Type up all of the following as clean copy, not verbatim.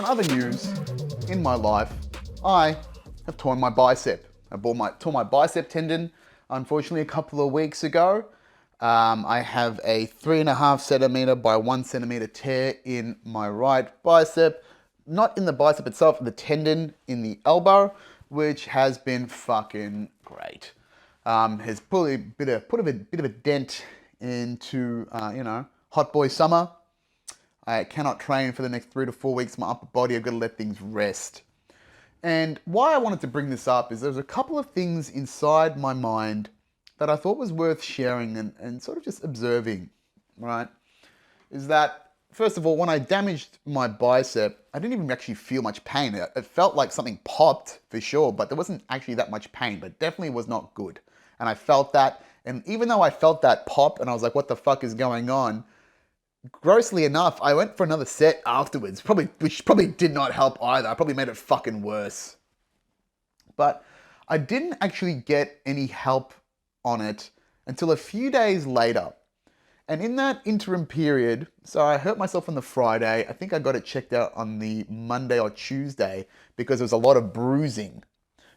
So in other news, in my life, I have torn my bicep. Tore my bicep tendon, unfortunately, a couple of weeks ago. I have a 3.5 centimeter by 1 centimeter tear in my right bicep. Not in the bicep itself, the tendon in the elbow, which has been fucking great. Has put a bit of a dent into, hot boy summer. I cannot train for the next 3 to 4 weeks. My upper body, I've got to let things rest. And why I wanted to bring this up is there's a couple of things inside my mind that I thought was worth sharing and sort of just observing, right? Is that, first of all, when I damaged my bicep, I didn't even actually feel much pain. It felt like something popped for sure, but there wasn't actually that much pain, but definitely was not good. And I felt that, and even though I felt that pop and I was like, what the fuck is going on? Grossly enough, I went for another set afterwards, which probably did not help either. I probably made it fucking worse. But I didn't actually get any help on it until a few days later. And in that interim period, so I hurt myself on the Friday. I think I got it checked out on the Monday or Tuesday because there was a lot of bruising.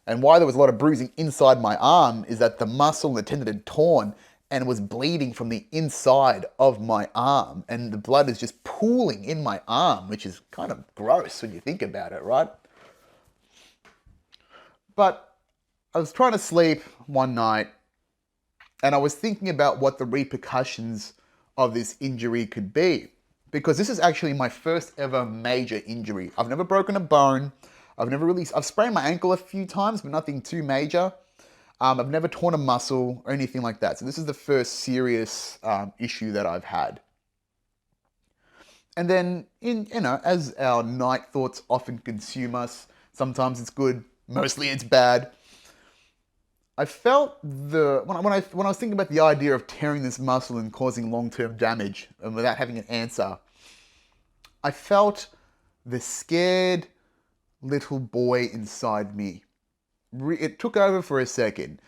And why there was a lot of bruising inside my arm is that the muscle and the tendon had torn and was bleeding from the inside of my arm. And the blood is just pooling in my arm, which is kind of gross when you think about it, right? But I was trying to sleep one night and I was thinking about what the repercussions of this injury could be. Because this is actually my first ever major injury. I've never broken a bone. I've sprained my ankle a few times, but nothing too major. I've never torn a muscle or anything like that. So this is the first serious issue that I've had. And then, as our night thoughts often consume us, sometimes it's good, mostly it's bad. I felt when I was thinking about the idea of tearing this muscle and causing long-term damage and without having an answer, I felt the scared little boy inside me. It took over for a second.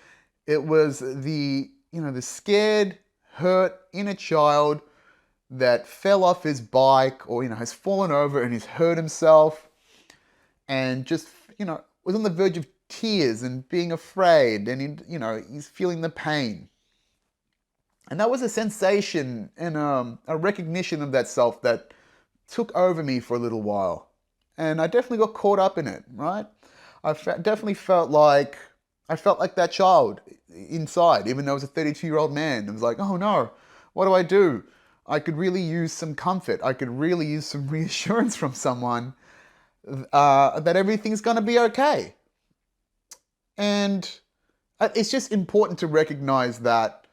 It was the scared, hurt inner child that fell off his bike or, has fallen over and he's hurt himself and just, was on the verge of tears and being afraid and, he's feeling the pain. And that was a sensation and a recognition of that self that took over me for a little while. And I definitely got caught up in it, right? Definitely felt like that child inside, even though I was a 32-year-old man. It was like, oh no, what do I do? I could really use some comfort. I could really use some reassurance from someone that everything's going to be okay. And it's just important to recognize that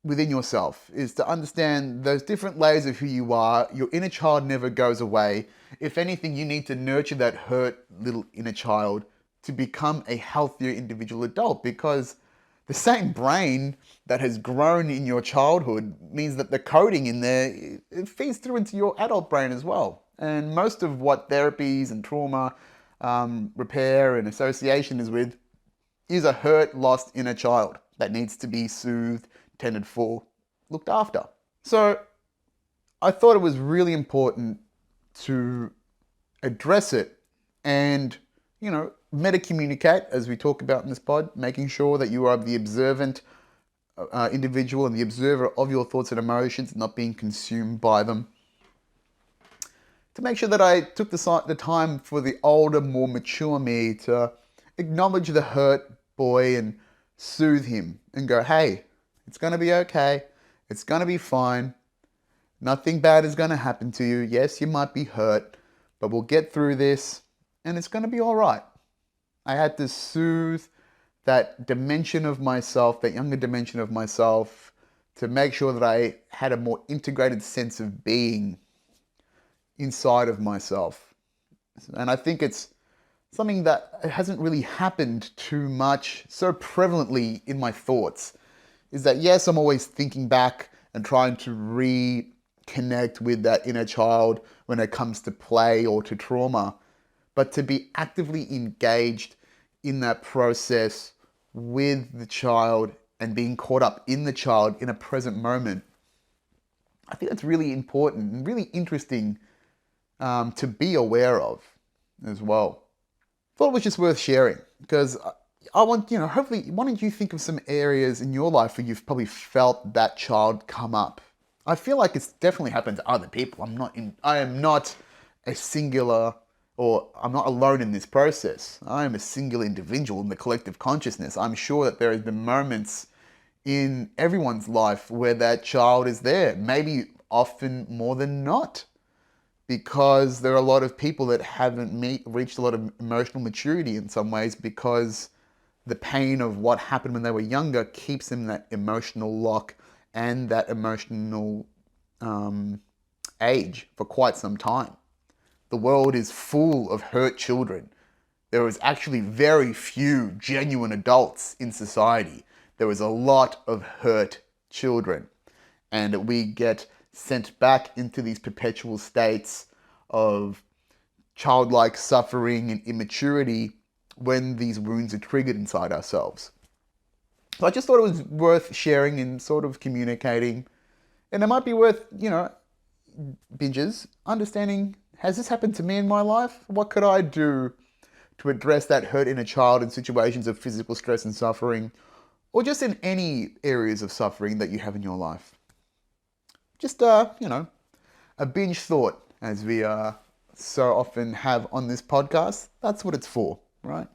within yourself, is to understand those different layers of who you are. Your inner child never goes away. If anything, you need to nurture that hurt little inner child to become a healthier individual adult, because the same brain that has grown in your childhood means that the coding in there, it feeds through into your adult brain as well. And most of what therapies and trauma repair and association is with is a hurt, lost inner child that needs to be soothed, tended for, looked after. So I thought it was really important to address it and, meta-communicate, as we talk about in this pod, making sure that you are the observant individual and the observer of your thoughts and emotions, not being consumed by them. To make sure that I took the time for the older, more mature me to acknowledge the hurt boy and soothe him and go, hey, it's going to be okay. It's going to be fine. Nothing bad is going to happen to you. Yes, you might be hurt, but we'll get through this and it's going to be all right. I had to soothe that dimension of myself, that younger dimension of myself, to make sure that I had a more integrated sense of being inside of myself. And I think it's something that hasn't really happened too much, so prevalently in my thoughts, is that yes, I'm always thinking back and trying to reconnect with that inner child when it comes to play or to trauma, but to be actively engaged in that process with the child and being caught up in the child in a present moment, I think that's really important and really interesting to be aware of as well. Thought it was just worth sharing because I want, hopefully, why don't you think of some areas in your life where you've probably felt that child come up? I feel like it's definitely happened to other people. I am not a singular, or I'm not alone in this process. I am a singular individual in the collective consciousness. I'm sure that there have been moments in everyone's life where that child is there, maybe often more than not, because there are a lot of people that haven't reached a lot of emotional maturity in some ways because the pain of what happened when they were younger keeps them in that emotional lock and that emotional age for quite some time. The world is full of hurt children. There is actually very few genuine adults in society. There is a lot of hurt children. And we get sent back into these perpetual states of childlike suffering and immaturity when these wounds are triggered inside ourselves. So I just thought it was worth sharing and sort of communicating. And it might be worth, binges, understanding, has this happened to me in my life? What could I do to address that hurt in a child in situations of physical stress and suffering, or just in any areas of suffering that you have in your life? Just, a binge thought, as we so often have on this podcast. That's what it's for, right?